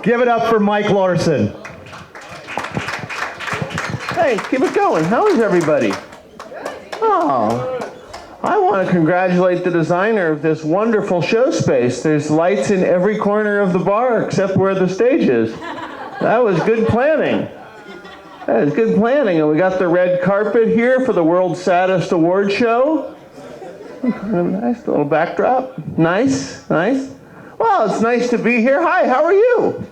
Give it up for Mike Larsen. Hey, keep it going. How is everybody? Oh, I want to congratulate the designer of this wonderful show space. There's lights in every corner of the bar except where the stage is. That was good planning. That is good planning. And we got the red carpet here for the World's Saddest Award Show. Nice little backdrop. Nice, nice. Well, it's nice to be here. Hi, how are you?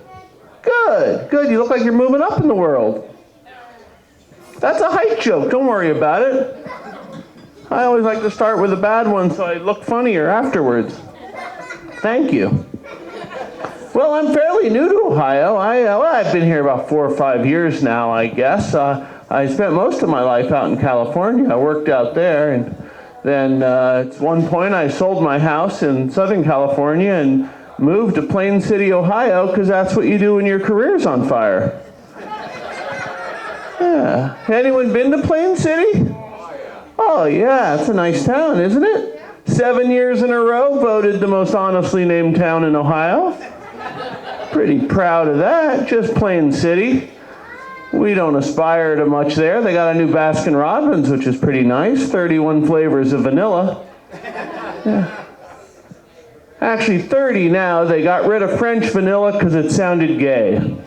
Good, good. You look like you're moving up in the world. That's a height joke. Don't worry about it. I always like to start with a bad one so I look funnier afterwards. Thank you. Well, I'm fairly new to Ohio. I've been here about 4 or 5 years now, I guess. I spent most of my life out in California. I worked out there, and then at one point I sold my house in Southern California and moved to Plain City, Ohio, because that's what you do when your career's on fire. Yeah. Anyone been to Plain City? Oh yeah, it's a nice town, isn't it? 7 years in a row voted the most honestly named town in Ohio. Pretty proud of that. Just Plain City. We don't aspire to much there. They got a new Baskin Robbins, which is pretty nice. 31 flavors of vanilla. Yeah. Actually 30 now. They got rid of French vanilla because it sounded gay.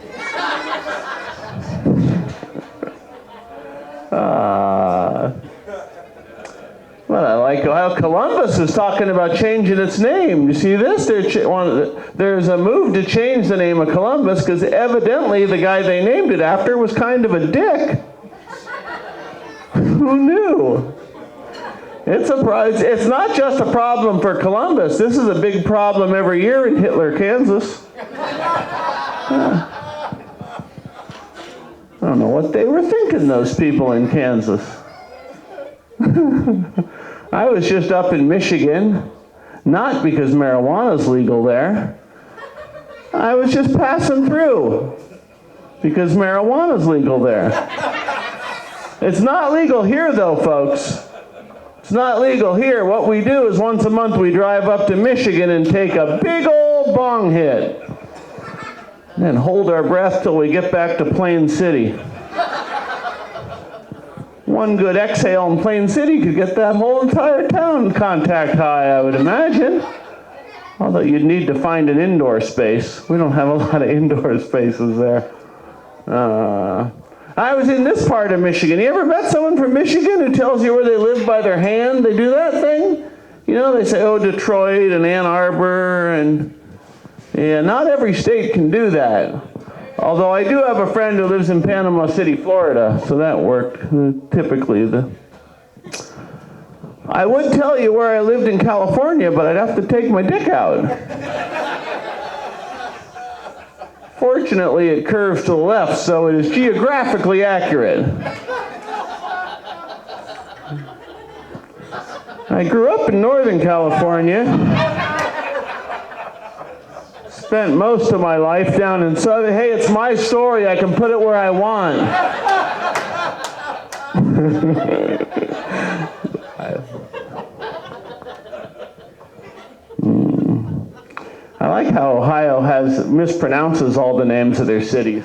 Well, I like Ohio. Columbus is talking about changing its name. You see this? There's a move to change the name of Columbus because evidently the guy they named it after was kind of a dick. Who knew? It's not just a problem for Columbus. This is a big problem every year in Hitler, Kansas. Yeah. I don't know what they were thinking, those people in Kansas. I was just up in Michigan, not because marijuana is legal there. I was just passing through because marijuana is legal there. It's not legal here though, folks. It's not legal here. What we do is once a month we drive up to Michigan and take a big old bong hit. And then hold our breath till we get back to Plain City. One good exhale in Plain City could get that whole entire town contact high, I would imagine. Although you'd need to find an indoor space. We don't have a lot of indoor spaces there. I was in this part of Michigan. You ever met someone from Michigan who tells you where they live by their hand? They do that thing? You know, they say, oh, Detroit and Ann Arbor, and yeah, not every state can do that. Although I do have a friend who lives in Panama City, Florida, so that worked typically. I would tell you where I lived in California, but I'd have to take my dick out. Fortunately, it curves to the left, so it is geographically accurate. I grew up in Northern California. Spent most of my life down in Southern. Hey, it's my story. I can put it where I want. I like how Ohio mispronounces all the names of their cities.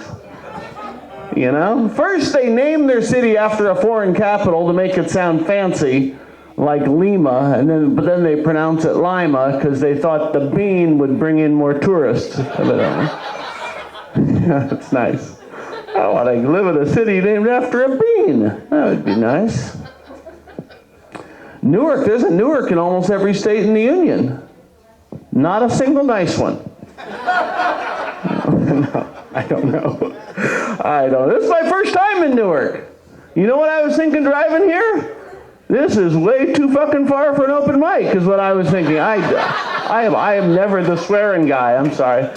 You know? First, they name their city after a foreign capital to make it sound fancy, like Lima, but then they pronounce it Lima because they thought the bean would bring in more tourists. That's nice. I want to live in a city named after a bean. That would be nice. Newark, there's a Newark in almost every state in the Union. Not a single nice one. No, I don't know. This is my first time in Newark. You know what I was thinking driving here? This is way too fucking far for an open mic, is what I was thinking. I am never the swearing guy. I'm sorry.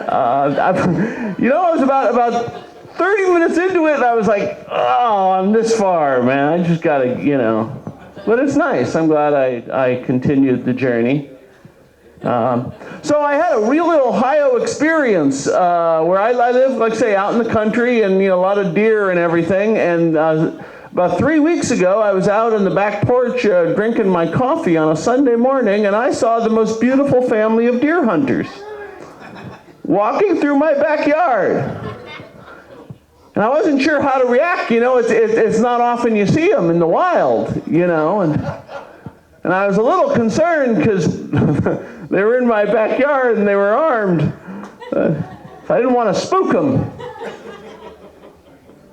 I was about 30 minutes into it, and I was like, oh, I'm this far, man. I just gotta, But it's nice. I'm glad I continued the journey. So I had a real Ohio experience where I live, like say, out in the country, and a lot of deer and everything. And about 3 weeks ago, I was out on the back porch drinking my coffee on a Sunday morning, and I saw the most beautiful family of deer hunters. walking through my backyard. And I wasn't sure how to react. You know, it's not often you see them in the wild, you know. And I was a little concerned because they were in my backyard and they were armed. I didn't want to spook them.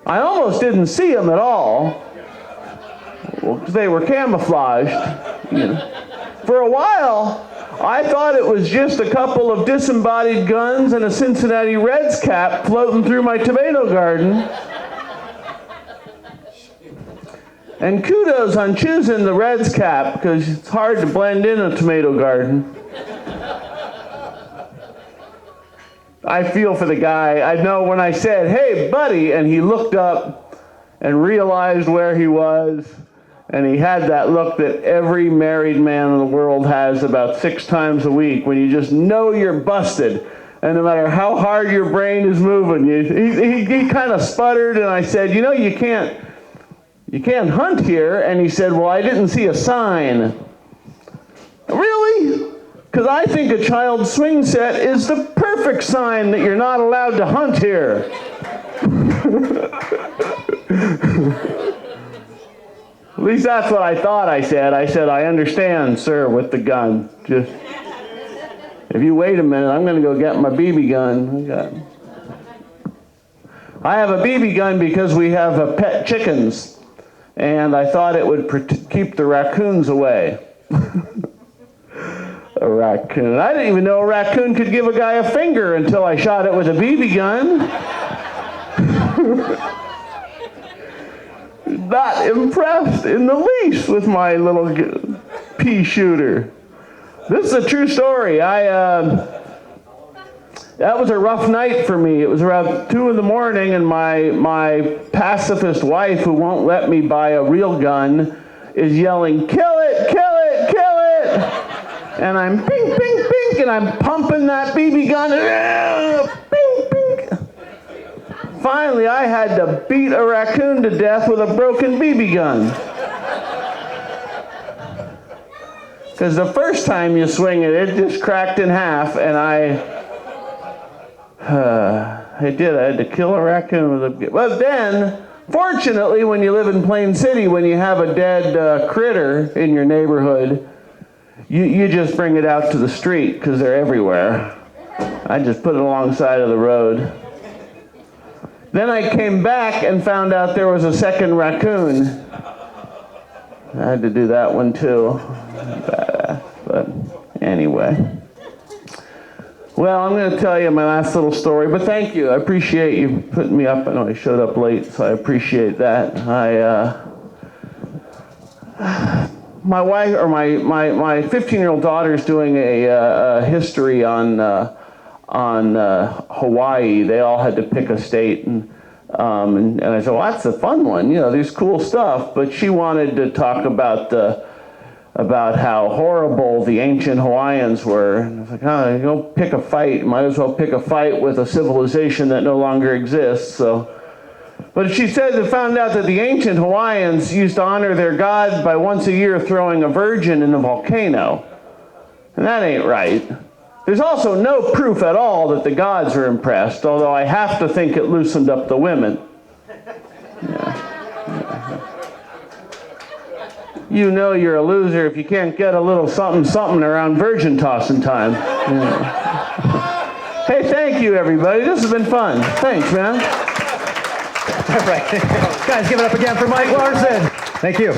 I almost didn't see them at all. Well, 'cause they were camouflaged. You know. For a while, I thought it was just a couple of disembodied guns and a Cincinnati Reds cap floating through my tomato garden. And kudos on choosing the Reds cap, because it's hard to blend in a tomato garden. I feel for the guy. I know when I said, "Hey, buddy," and he looked up and realized where he was, and he had that look that every married man in the world has about 6 times a week when you just know you're busted. And no matter how hard your brain is moving, he kind of sputtered, and I said, "You know, you can't hunt here." And he said, "Well, I didn't see a sign." Really? Because I think a child's swing set is the perfect sign that you're not allowed to hunt here. At least that's what I thought I said. I said, "I understand, sir, with the gun. Just, if you wait a minute, I'm going to go get my BB gun." I have a BB gun because we have pet chickens, and I thought it would keep the raccoons away. A raccoon. I didn't even know a raccoon could give a guy a finger until I shot it with a BB gun. Not impressed in the least with my little pea shooter. This is a true story. That was a rough night for me. It was around 2 in the morning, and my pacifist wife, who won't let me buy a real gun, is yelling, "Kill it, kill it, kill it!" And I'm ping, ping, ping, and I'm pumping that BB gun. Ping, ping. Finally, I had to beat a raccoon to death with a broken BB gun. Because the first time you swing it, it just cracked in half, and I had to kill a raccoon with a... But then, fortunately, when you live in Plain City, when you have a dead critter in your neighborhood, you just bring it out to the street, because they're everywhere. I just put it alongside of the road. Then I came back and found out there was a second raccoon. I had to do that one too. But anyway. Well, I'm going to tell you my last little story, but thank you. I appreciate you putting me up. I know I showed up late, so I appreciate that. My wife, or my 15-year-old daughter is doing a history on Hawaii. They all had to pick a state, and I said, well, that's a fun one. You know, there's cool stuff. But she wanted to talk about how horrible the ancient Hawaiians were. And I was like, oh, you don't pick a fight. You might as well pick a fight with a civilization that no longer exists. So, but she said they found out that the ancient Hawaiians used to honor their god by once a year throwing a virgin in a volcano. And that ain't right. There's also no proof at all that the gods were impressed, although I have to think it loosened up the women. Yeah. You know you're a loser if you can't get a little something around virgin tossing time. Yeah. Hey, thank you, everybody. This has been fun. Thanks, man. All right. Guys, give it up again for Mike Larsen. Thank you.